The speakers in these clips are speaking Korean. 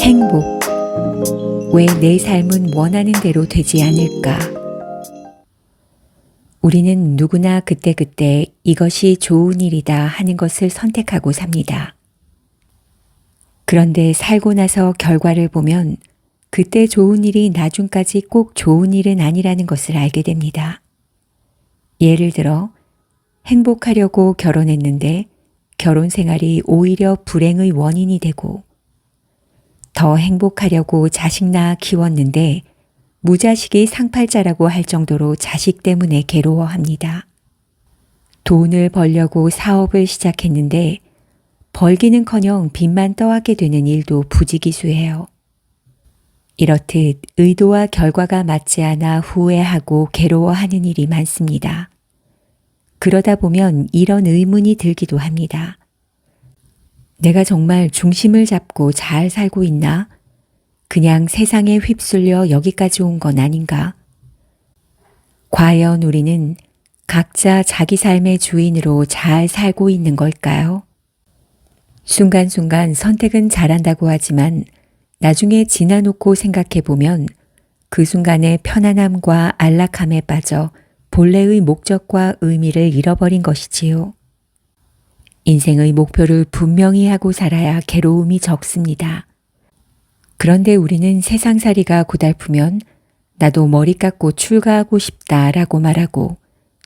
행복. 왜 내 삶은 원하는 대로 되지 않을까? 우리는 누구나 그때그때 이것이 좋은 일이다 하는 것을 선택하고 삽니다. 그런데 살고 나서 결과를 보면 그때 좋은 일이 나중까지 꼭 좋은 일은 아니라는 것을 알게 됩니다. 예를 들어 행복하려고 결혼했는데 결혼 생활이 오히려 불행의 원인이 되고, 더 행복하려고 자식 낳아 키웠는데 무자식이 상팔자라고 할 정도로 자식 때문에 괴로워합니다. 돈을 벌려고 사업을 시작했는데 벌기는커녕 빚만 떠안게 되는 일도 부지기수예요. 이렇듯 의도와 결과가 맞지 않아 후회하고 괴로워하는 일이 많습니다. 그러다 보면 이런 의문이 들기도 합니다. 내가 정말 중심을 잡고 잘 살고 있나? 그냥 세상에 휩쓸려 여기까지 온 건 아닌가? 과연 우리는 각자 자기 삶의 주인으로 잘 살고 있는 걸까요? 순간순간 선택은 잘한다고 하지만 나중에 지나놓고 생각해보면 그 순간의 편안함과 안락함에 빠져 본래의 목적과 의미를 잃어버린 것이지요. 인생의 목표를 분명히 하고 살아야 괴로움이 적습니다. 그런데 우리는 세상살이가 고달프면 나도 머리 깎고 출가하고 싶다라고 말하고,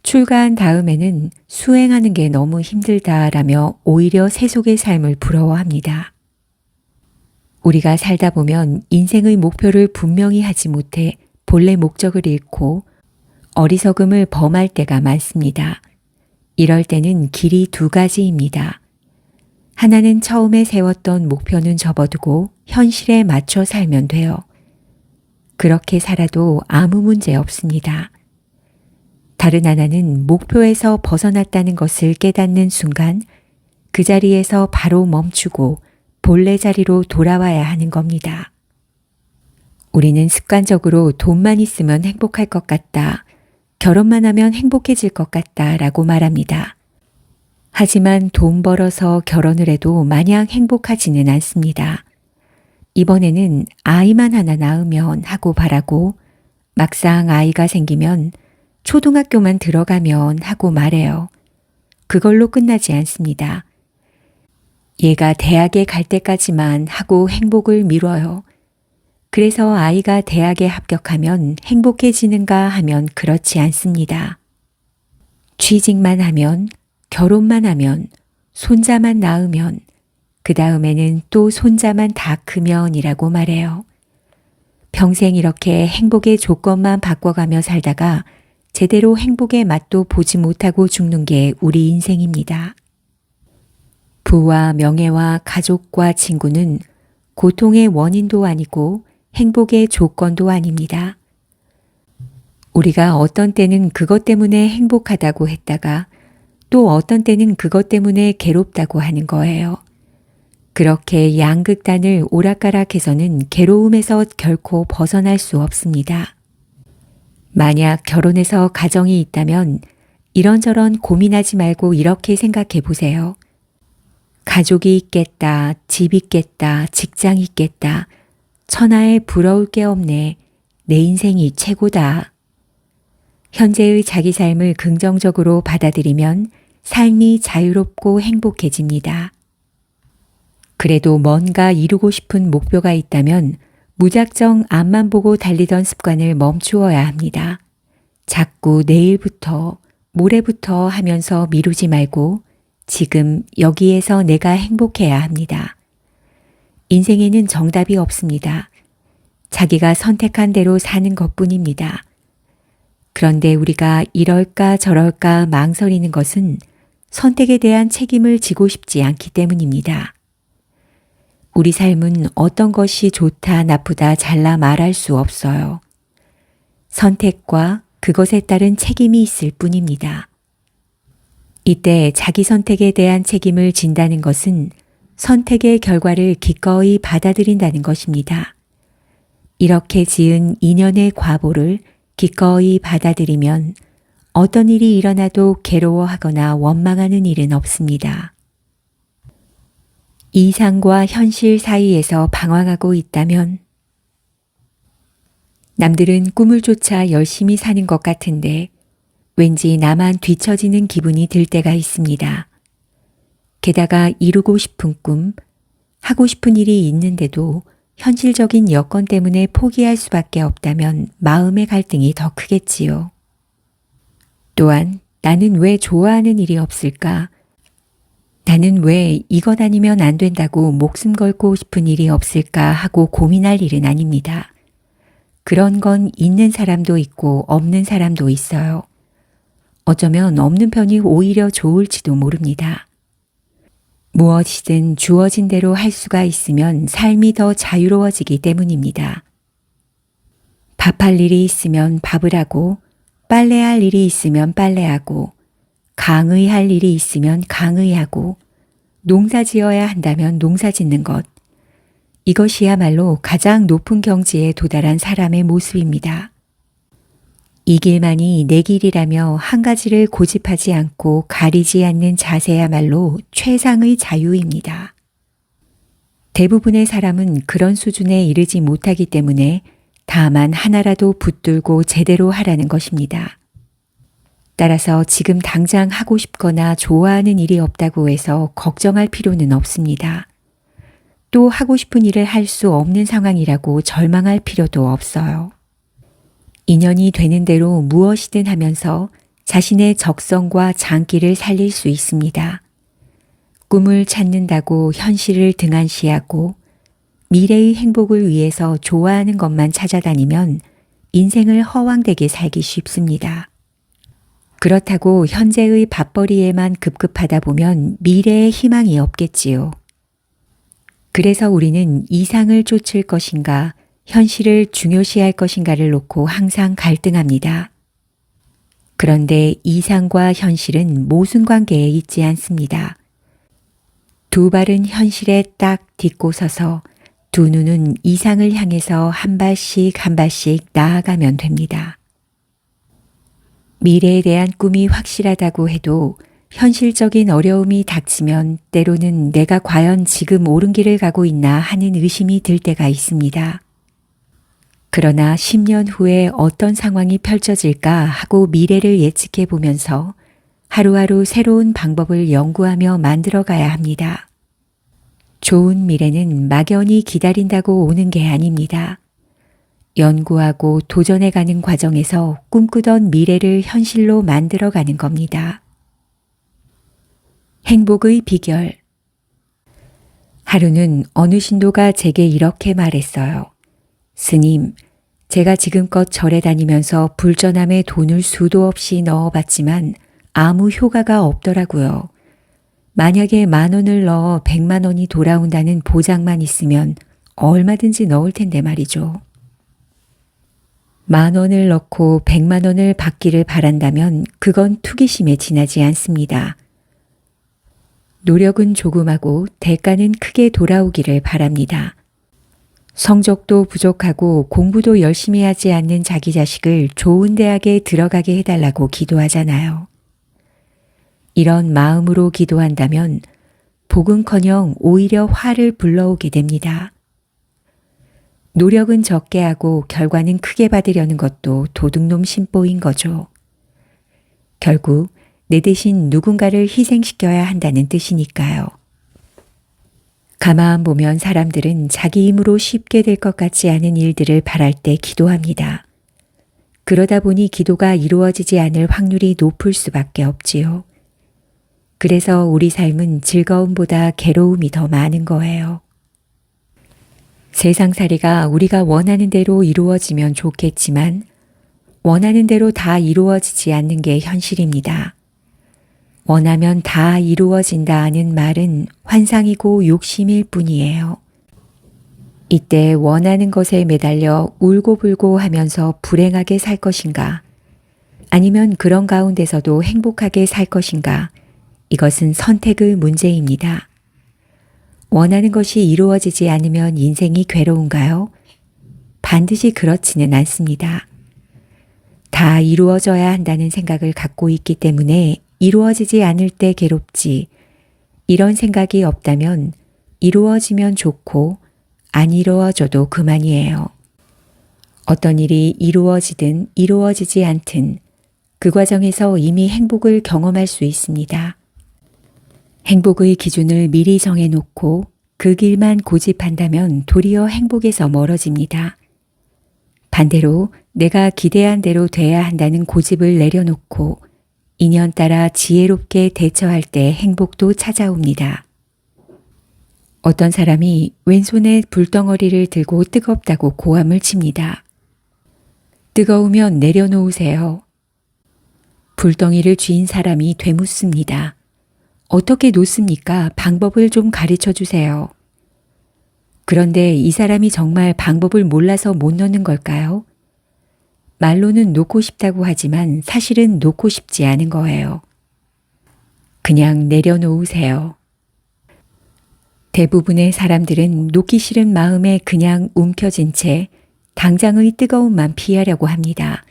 출가한 다음에는 수행하는 게 너무 힘들다라며 오히려 세속의 삶을 부러워합니다. 우리가 살다 보면 인생의 목표를 분명히 하지 못해 본래 목적을 잃고 어리석음을 범할 때가 많습니다. 이럴 때는 길이 두 가지입니다. 하나는 처음에 세웠던 목표는 접어두고 현실에 맞춰 살면 돼요. 그렇게 살아도 아무 문제 없습니다. 다른 하나는 목표에서 벗어났다는 것을 깨닫는 순간 그 자리에서 바로 멈추고 본래 자리로 돌아와야 하는 겁니다. 우리는 습관적으로 돈만 있으면 행복할 것 같다, 결혼만 하면 행복해질 것 같다 라고 말합니다. 하지만 돈 벌어서 결혼을 해도 마냥 행복하지는 않습니다. 이번에는 아이만 하나 낳으면 하고 바라고, 막상 아이가 생기면 초등학교만 들어가면 하고 말해요. 그걸로 끝나지 않습니다. 얘가 대학에 갈 때까지만 하고 행복을 미뤄요. 그래서 아이가 대학에 합격하면 행복해지는가 하면 그렇지 않습니다. 취직만 하면, 결혼만 하면, 손자만 낳으면, 그 다음에는 또 손자만 다 크면이라고 말해요. 평생 이렇게 행복의 조건만 바꿔가며 살다가 제대로 행복의 맛도 보지 못하고 죽는 게 우리 인생입니다. 부와 명예와 가족과 친구는 고통의 원인도 아니고 행복의 조건도 아닙니다. 우리가 어떤 때는 그것 때문에 행복하다고 했다가 또 어떤 때는 그것 때문에 괴롭다고 하는 거예요. 그렇게 양극단을 오락가락해서는 괴로움에서 결코 벗어날 수 없습니다. 만약 결혼해서 가정이 있다면 이런저런 고민하지 말고 이렇게 생각해 보세요. 가족이 있겠다, 집 있겠다, 직장 있겠다. 천하에 부러울 게 없네. 내 인생이 최고다. 현재의 자기 삶을 긍정적으로 받아들이면 삶이 자유롭고 행복해집니다. 그래도 뭔가 이루고 싶은 목표가 있다면 무작정 앞만 보고 달리던 습관을 멈추어야 합니다. 자꾸 내일부터, 모레부터 하면서 미루지 말고 지금 여기에서 내가 행복해야 합니다. 인생에는 정답이 없습니다. 자기가 선택한 대로 사는 것뿐입니다. 그런데 우리가 이럴까 저럴까 망설이는 것은 선택에 대한 책임을 지고 싶지 않기 때문입니다. 우리 삶은 어떤 것이 좋다 나쁘다 잘라 말할 수 없어요. 선택과 그것에 따른 책임이 있을 뿐입니다. 이때 자기 선택에 대한 책임을 진다는 것은 선택의 결과를 기꺼이 받아들인다는 것입니다. 이렇게 지은 인연의 과보를 기꺼이 받아들이면 어떤 일이 일어나도 괴로워하거나 원망하는 일은 없습니다. 이상과 현실 사이에서 방황하고 있다면 남들은 꿈을 쫓아 열심히 사는 것 같은데 왠지 나만 뒤처지는 기분이 들 때가 있습니다. 게다가 이루고 싶은 꿈, 하고 싶은 일이 있는데도 현실적인 여건 때문에 포기할 수밖에 없다면 마음의 갈등이 더 크겠지요. 또한 나는 왜 좋아하는 일이 없을까? 나는 왜 이것 아니면 안 된다고 목숨 걸고 싶은 일이 없을까 하고 고민할 일은 아닙니다. 그런 건 있는 사람도 있고 없는 사람도 있어요. 어쩌면 없는 편이 오히려 좋을지도 모릅니다. 무엇이든 주어진 대로 할 수가 있으면 삶이 더 자유로워지기 때문입니다. 밥할 일이 있으면 밥을 하고, 빨래할 일이 있으면 빨래하고, 강의할 일이 있으면 강의하고, 농사 지어야 한다면 농사 짓는 것. 이것이야말로 가장 높은 경지에 도달한 사람의 모습입니다. 이 길만이 내 길이라며 한 가지를 고집하지 않고 가리지 않는 자세야말로 최상의 자유입니다. 대부분의 사람은 그런 수준에 이르지 못하기 때문에 다만 하나라도 붙들고 제대로 하라는 것입니다. 따라서 지금 당장 하고 싶거나 좋아하는 일이 없다고 해서 걱정할 필요는 없습니다. 또 하고 싶은 일을 할 수 없는 상황이라고 절망할 필요도 없어요. 인연이 되는 대로 무엇이든 하면서 자신의 적성과 장기를 살릴 수 있습니다. 꿈을 찾는다고 현실을 등한시하고 미래의 행복을 위해서 좋아하는 것만 찾아다니면 인생을 허황되게 살기 쉽습니다. 그렇다고 현재의 밥벌이에만 급급하다 보면 미래에 희망이 없겠지요. 그래서 우리는 이상을 쫓을 것인가, 현실을 중요시할 것인가를 놓고 항상 갈등합니다. 그런데 이상과 현실은 모순관계에 있지 않습니다. 두 발은 현실에 딱 딛고 서서 두 눈은 이상을 향해서 한 발씩 한 발씩 나아가면 됩니다. 미래에 대한 꿈이 확실하다고 해도 현실적인 어려움이 닥치면 때로는 내가 과연 지금 옳은 길을 가고 있나 하는 의심이 들 때가 있습니다. 그러나 10년 후에 어떤 상황이 펼쳐질까 하고 미래를 예측해 보면서 하루하루 새로운 방법을 연구하며 만들어가야 합니다. 좋은 미래는 막연히 기다린다고 오는 게 아닙니다. 연구하고 도전해가는 과정에서 꿈꾸던 미래를 현실로 만들어가는 겁니다. 행복의 비결. 하루는 어느 신도가 제게 이렇게 말했어요. 스님, 제가 지금껏 절에 다니면서 불전함에 돈을 수도 없이 넣어봤지만 아무 효과가 없더라고요. 만약에 10,000원을 넣어 100만 원이 돌아온다는 보장만 있으면 얼마든지 넣을 텐데 말이죠. 10,000원을 넣고 100만 원을 받기를 바란다면 그건 투기심에 지나지 않습니다. 노력은 조금하고 대가는 크게 돌아오기를 바랍니다. 성적도 부족하고 공부도 열심히 하지 않는 자기 자식을 좋은 대학에 들어가게 해달라고 기도하잖아요. 이런 마음으로 기도한다면 복은커녕 오히려 화를 불러오게 됩니다. 노력은 적게 하고 결과는 크게 받으려는 것도 도둑놈 심보인 거죠. 결국 내 대신 누군가를 희생시켜야 한다는 뜻이니까요. 가만 보면 사람들은 자기 힘으로 쉽게 될 것 같지 않은 일들을 바랄 때 기도합니다. 그러다 보니 기도가 이루어지지 않을 확률이 높을 수밖에 없지요. 그래서 우리 삶은 즐거움보다 괴로움이 더 많은 거예요. 세상살이가 우리가 원하는 대로 이루어지면 좋겠지만 원하는 대로 다 이루어지지 않는 게 현실입니다. 원하면 다 이루어진다는 말은 환상이고 욕심일 뿐이에요. 이때 원하는 것에 매달려 울고불고 하면서 불행하게 살 것인가? 아니면 그런 가운데서도 행복하게 살 것인가? 이것은 선택의 문제입니다. 원하는 것이 이루어지지 않으면 인생이 괴로운가요? 반드시 그렇지는 않습니다. 다 이루어져야 한다는 생각을 갖고 있기 때문에 이루어지지 않을 때 괴롭지, 이런 생각이 없다면 이루어지면 좋고 안 이루어져도 그만이에요. 어떤 일이 이루어지든 이루어지지 않든 그 과정에서 이미 행복을 경험할 수 있습니다. 행복의 기준을 미리 정해놓고 그 길만 고집한다면 도리어 행복에서 멀어집니다. 반대로 내가 기대한 대로 돼야 한다는 고집을 내려놓고 인연따라 지혜롭게 대처할 때 행복도 찾아옵니다. 어떤 사람이 왼손에 불덩어리를 들고 뜨겁다고 고함을 칩니다. 뜨거우면 내려놓으세요. 불덩이를 쥔 사람이 되묻습니다. 어떻게 놓습니까? 방법을 좀 가르쳐 주세요. 그런데 이 사람이 정말 방법을 몰라서 못 놓는 걸까요? 말로는 놓고 싶다고 하지만 사실은 놓고 싶지 않은 거예요. 그냥 내려놓으세요. 대부분의 사람들은 놓기 싫은 마음에 그냥 움켜쥔 채 당장의 뜨거움만 피하려고 합니다.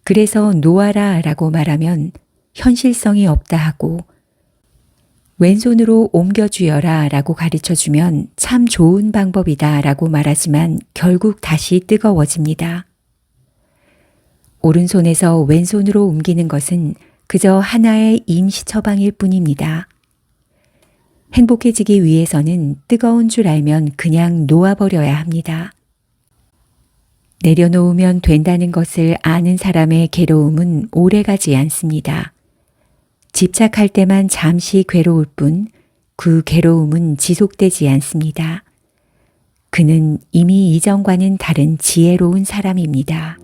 그래서 놓아라 라고 말하면 현실성이 없다 하고 왼손으로 옮겨주여라 라고 가르쳐주면 참 좋은 방법이다 라고 말하지만 결국 다시 뜨거워집니다. 오른손에서 왼손으로 옮기는 것은 그저 하나의 임시 처방일 뿐입니다. 행복해지기 위해서는 뜨거운 줄 알면 그냥 놓아버려야 합니다. 내려놓으면 된다는 것을 아는 사람의 괴로움은 오래가지 않습니다. 집착할 때만 잠시 괴로울 뿐 그 괴로움은 지속되지 않습니다. 그는 이미 이전과는 다른 지혜로운 사람입니다.